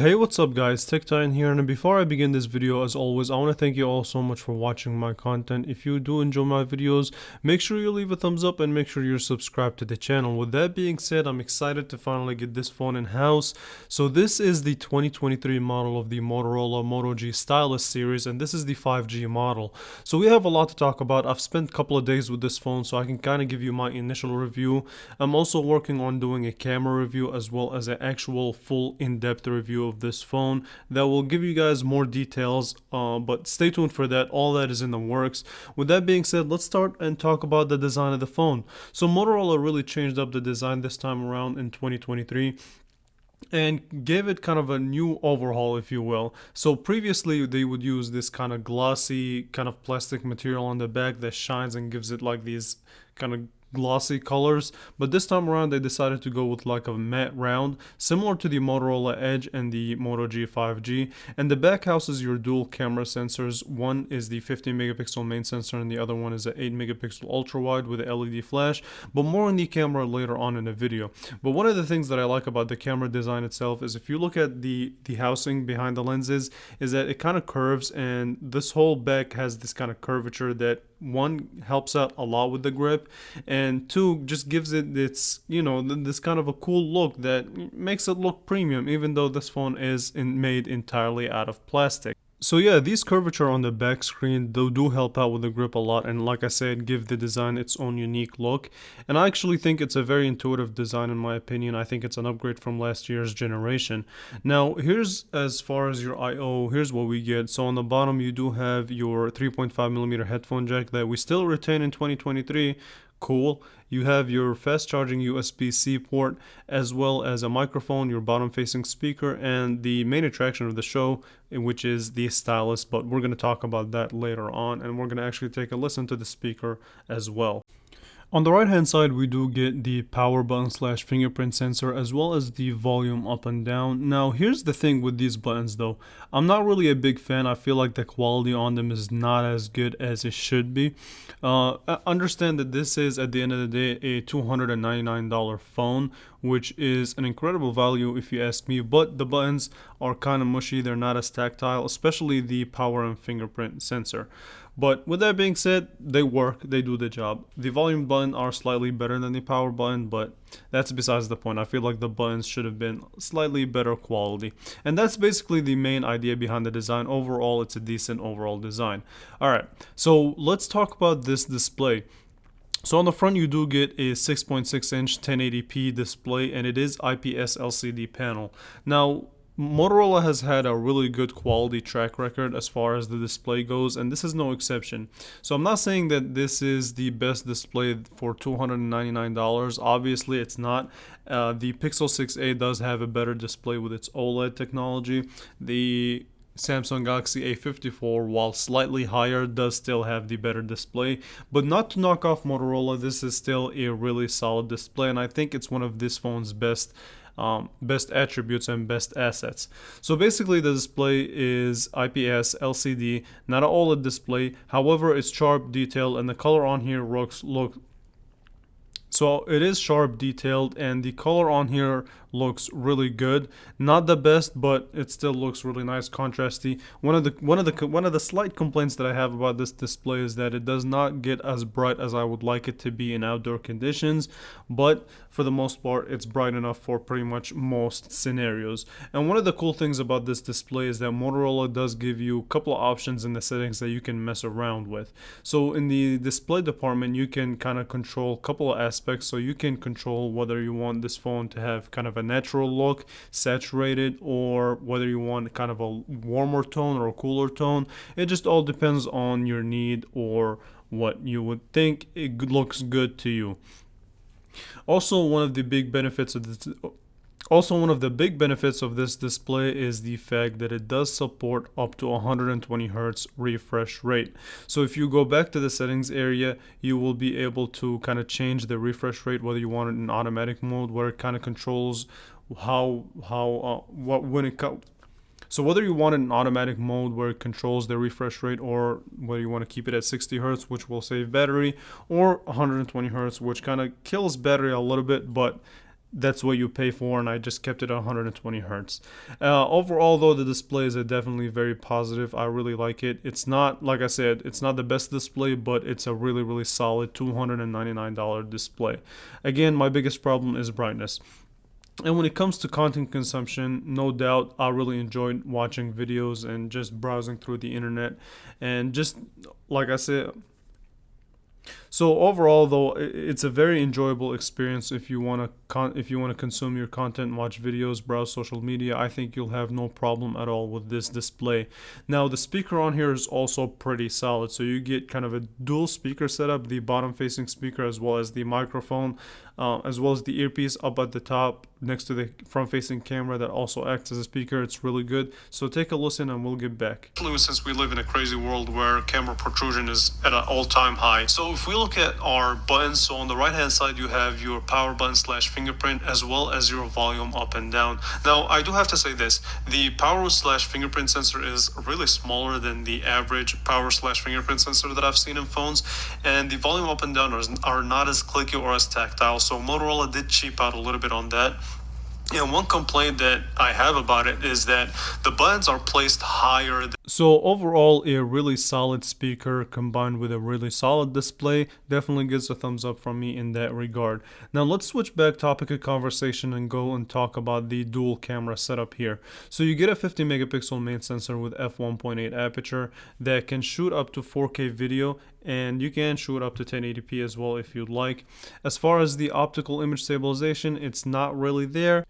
Hey, what's up guys, TechTitan here, and before I begin this video, as always, I want to thank you all so much for watching my content. If you do enjoy my videos, make sure you leave a thumbs up and make sure you're subscribed to the channel. With that being said, I'm excited to finally get this phone in-house. So this is the 2023 model of the Motorola Moto G Stylus series, and this is the 5G model. So we have a lot to talk about. I've spent a couple of days with this phone, so I can kind of give you my initial review. I'm also working on doing a camera review as well as an actual full in-depth review of this phone that will give you guys more details, but stay tuned for that. All that is in the works. With that being said, let's start and talk about the design of the phone. So Motorola really changed up the design this time around in 2023 and gave it kind of a new overhaul, if you will. So previously they would use this kind of glossy kind of plastic material on the back that shines and gives it like these kind of glossy colors, but this time around they decided to go with like a matte round similar to the Motorola Edge and the Moto G 5G. And the back houses your dual camera sensors. One is the 15 megapixel main sensor and the other one is an 8 megapixel ultra wide with a LED flash, but more on the camera later on in the video. But one of the things that I like about the camera design itself is if you look at the housing behind the lenses, is that it kind of curves, and this whole back has this kind of curvature that one helps out a lot with the grip, and two just gives it its, you know, this kind of a cool look that makes it look premium, even though this phone is made entirely out of plastic. So yeah, these curvature on the back screen do help out with the grip a lot, and like I said, give the design its own unique look. And I actually think it's a very intuitive design in my opinion. I think it's an upgrade from last year's generation. Now here's, as far as your I/O, here's what we get. So on the bottom you do have your 3.5mm headphone jack that we still retain in 2023. Cool. You have your fast charging USB-C port, as well as a microphone, your bottom facing speaker, and the main attraction of the show, which is the stylus, but we're going to talk about that later on, and we're going to actually take a listen to the speaker as well. On the right hand side, we do get the power button slash fingerprint sensor, as well as the volume up and down. Now here's the thing with these buttons though, I'm not really a big fan. I feel like the quality on them is not as good as it should be. Understand that this is, at the end of the day, a $299 phone, which is an incredible value if you ask me, but the buttons are kind of mushy. They're not as tactile, especially the power and fingerprint sensor. But with that being said, they work, they do the job. The volume button are slightly better than the power button, but that's besides the point. I feel like the buttons should have been slightly better quality. And that's basically the main idea behind the design. Overall, it's a decent overall design. Alright, so let's talk about this display. So on the front you do get a 6.6 inch 1080p display, and it is IPS LCD panel. Now Motorola has had a really good quality track record as far as the display goes, and this is no exception. So I'm not saying that this is the best display for $299. Obviously it's not. The Pixel 6a does have a better display with its OLED technology. The Samsung Galaxy A54, while slightly higher, does still have the better display. But not to knock off Motorola, this is still a really solid display, and I think it's one of this phone's best attributes and best assets. So basically the display is IPS LCD, not an OLED display. However, it's sharp detail, and the color on here so it is sharp detailed, and the color on here looks really good. Not the best, but it still looks really nice, contrasty. One of the slight complaints that I have about this display is that it does not get as bright as I would like it to be in outdoor conditions, but for the most part it's bright enough for pretty much most scenarios. And one of the cool things about this display is that Motorola does give you a couple of options in the settings that you can mess around with. So in the display department you can kind of control a couple of aspects. So you can control whether you want this phone to have kind of a natural look, saturated, or whether you want kind of a warmer tone or a cooler tone. It just all depends on your need or what you would think it looks good to you. Also, one of the big benefits of this display is the fact that it does support up to 120 Hz refresh rate. So if you go back to the settings area, you will be able to kind of change the refresh rate, whether you want it in automatic mode, where it kind of controls so whether you want it in automatic mode where it controls the refresh rate, or whether you want to keep it at 60 Hz, which will save battery, or 120 Hz, which kind of kills battery a little bit, but that's what you pay for, and I just kept it at 120 hertz. Overall, though, the display is definitely very positive. I really like it. It's not, like I said, it's not the best display, but it's a really, really solid $299 display. Again, my biggest problem is brightness. And when it comes to content consumption, no doubt I really enjoyed watching videos and just browsing through the internet. And just like I said, so overall, though, it's a very enjoyable experience if you want to consume your content, watch videos, browse social media. I think you'll have no problem at all with this display. Now, the speaker on here is also pretty solid, so you get kind of a dual speaker setup, the bottom-facing speaker as well as the microphone, as well as the earpiece up at the top next to the front-facing camera that also acts as a speaker. It's really good. So take a listen and we'll get back. Since we live in a crazy world where camera protrusion is at an all-time high. So if we look at our buttons, so on the right-hand side you have your power button / fingerprint as well as your volume up and down. Now, I do have to say this, the power / fingerprint sensor is really smaller than the average power / fingerprint sensor that I've seen in phones, and the volume up and down are not as clicky or as tactile. So Motorola did cheap out a little bit on that. And one complaint that I have about it is that the buttons are placed higher. So overall, a really solid speaker combined with a really solid display definitely gets a thumbs up from me in that regard. Now let's switch back topic of conversation and go and talk about the dual camera setup here. So you get a 50 megapixel main sensor with f1.8 aperture that can shoot up to 4K video, and you can shoot up to 1080p as well if you'd like. As far as the optical image stabilization, it's not really there,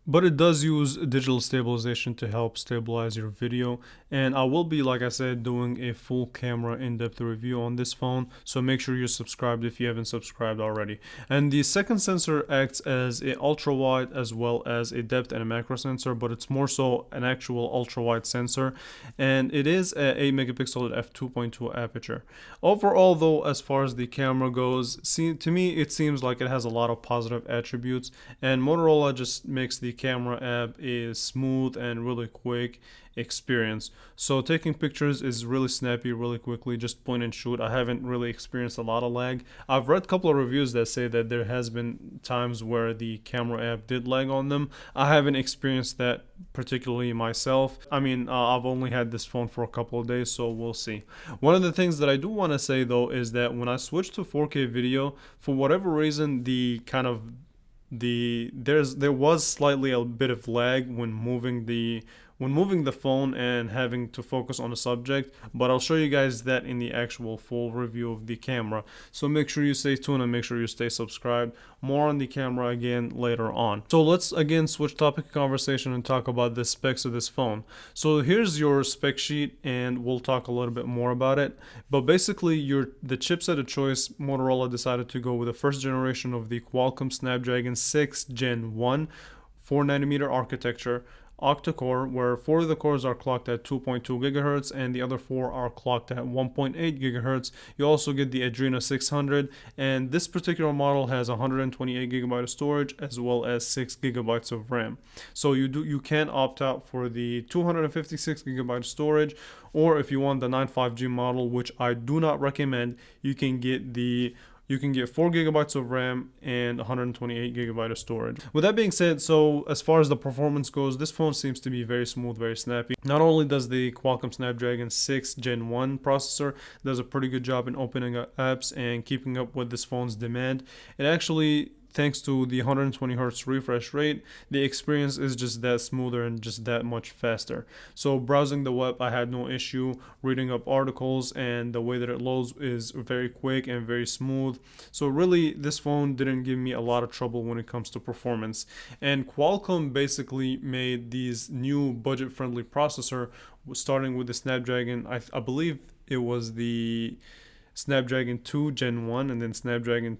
but it does use digital stabilization to help stabilize your video. And I will be, like I said, doing a full camera in-depth review on this phone, so make sure you're subscribed if you haven't subscribed already. And the second sensor acts as a ultra wide as well as a depth and a macro sensor, but it's more so an actual ultra wide sensor, and it is a 8 megapixel at f2.2 aperture. Overall, though, as far as the camera goes, to me it seems like it has a lot of positive attributes, and Motorola just makes the camera app a smooth and really quick experience. So taking pictures is really snappy, really quickly, just point and shoot. I haven't really experienced a lot of lag. I've read a couple of reviews that say that there has been times where the camera app did lag on them. I haven't experienced that particularly myself. I mean, I've only had this phone for a couple of days, so we'll see. One of the things that I do want to say though is that when I switched to 4K video, for whatever reason, there was slightly a bit of lag when moving the phone and having to focus on the subject, but I'll show you guys that in the actual full review of the camera. So make sure you stay tuned and make sure you stay subscribed. More on the camera again later on. So let's again switch topic of conversation and talk about the specs of this phone. So here's your spec sheet and we'll talk a little bit more about it. But basically the chipset of choice, Motorola decided to go with the first generation of the Qualcomm Snapdragon 6 Gen 1 4nm architecture, octa-core, where 4 of the cores are clocked at 2.2 gigahertz and the other 4 are clocked at 1.8 gigahertz. You also get the Adreno 600, and this particular model has 128 gigabyte of storage as well as 6 gigabytes of RAM. So you can opt out for the 256 gigabyte storage, or if you want the 95G model, which I do not recommend, you can get 4 gigabytes of RAM and 128 gigabyte of storage. With that being said, so as far as the performance goes, this phone seems to be very smooth, very snappy. Not only does the Qualcomm Snapdragon 6 Gen 1 processor does a pretty good job in opening up apps and keeping up with this phone's demand, it actually, thanks to the 120 Hz refresh rate, the experience is just that smoother and just that much faster. So browsing the web, I had no issue reading up articles, and the way that it loads is very quick and very smooth. So really, this phone didn't give me a lot of trouble when it comes to performance. And Qualcomm basically made these new budget-friendly processor, starting with the Snapdragon, I believe it was the Snapdragon 2 Gen 1, and then Snapdragon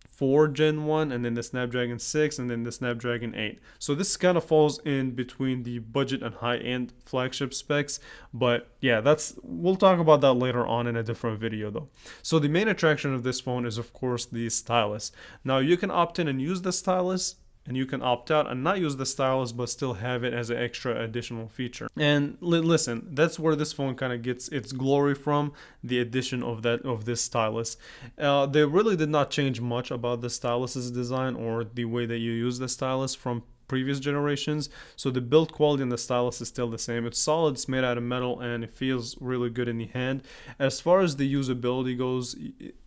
4 Gen 1, and then the Snapdragon 6, and then the Snapdragon 8. So this kind of falls in between the budget and high-end flagship specs, but yeah, we'll talk about that later on in a different video though. So the main attraction of this phone is of course the stylus. Now you can opt in and use the stylus, and you can opt out and not use the stylus but still have it as an extra additional feature. And listen, that's where this phone kind of gets its glory from, the addition of this stylus. They really did not change much about the stylus's design or the way that you use the stylus from previous generations. So the build quality in the stylus is still the same. It's solid, it's made out of metal, and it feels really good in the hand. As far as the usability goes,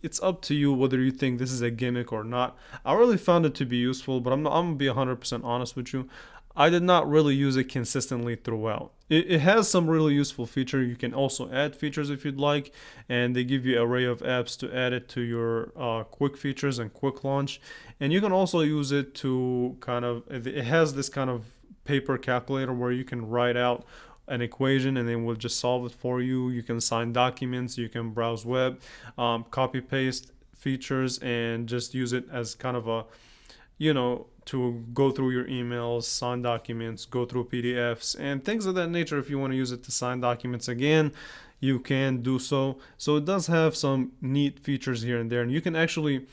it's up to you whether you think this is a gimmick or not. I really found it to be useful, but I'm gonna be 100% honest with you. I did not really use it consistently throughout. It has some really useful feature. You can also add features if you'd like, and they give you an array of apps to add it to your quick features and quick launch. And you can also use it to it has this kind of paper calculator where you can write out an equation and then we'll just solve it for you. You can sign documents, you can browse web, copy paste features, and just use it as kind of a, to go through your emails, sign documents, go through PDFs, and things of that nature. If you want to use it to sign documents again, you can do so. So it does have some neat features here and there, and you can actually,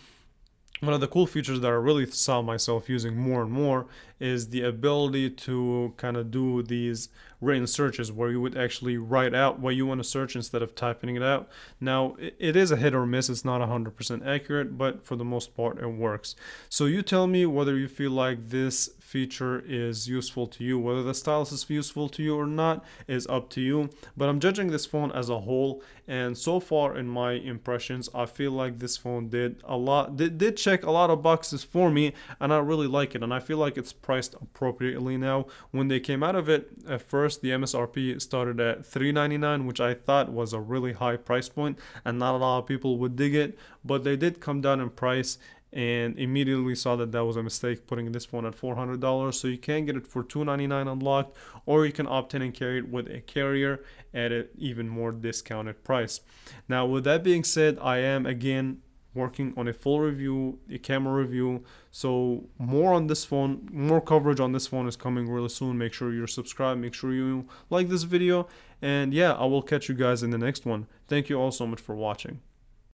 one of the cool features that I really saw myself using more and more is the ability to kind of do these written searches where you would actually write out what you want to search instead of typing it out. Now, it is a hit or miss. It's not 100% accurate, but for the most part, it works. So you tell me whether you feel like this feature is useful to you. Whether the stylus is useful to you or not is up to you. But I'm judging this phone as a whole, and so far in my impressions, I feel like this phone did check a lot of boxes for me, and I really like it. And I feel like it's priced appropriately now. When they came out of it, at first the MSRP started at $399, which I thought was a really high price point, and not a lot of people would dig it. But they did come down in price, and immediately saw that that was a mistake putting this phone at $400. So you can get it for $299 unlocked, or you can opt in and carry it with a carrier at an even more discounted price. Now, with that being said, I am again working on a full review, a camera review. So more on this phone, more coverage on this phone is coming really soon. Make sure you're subscribed, make sure you like this video, and yeah, I will catch you guys in the next one. Thank you all so much for watching.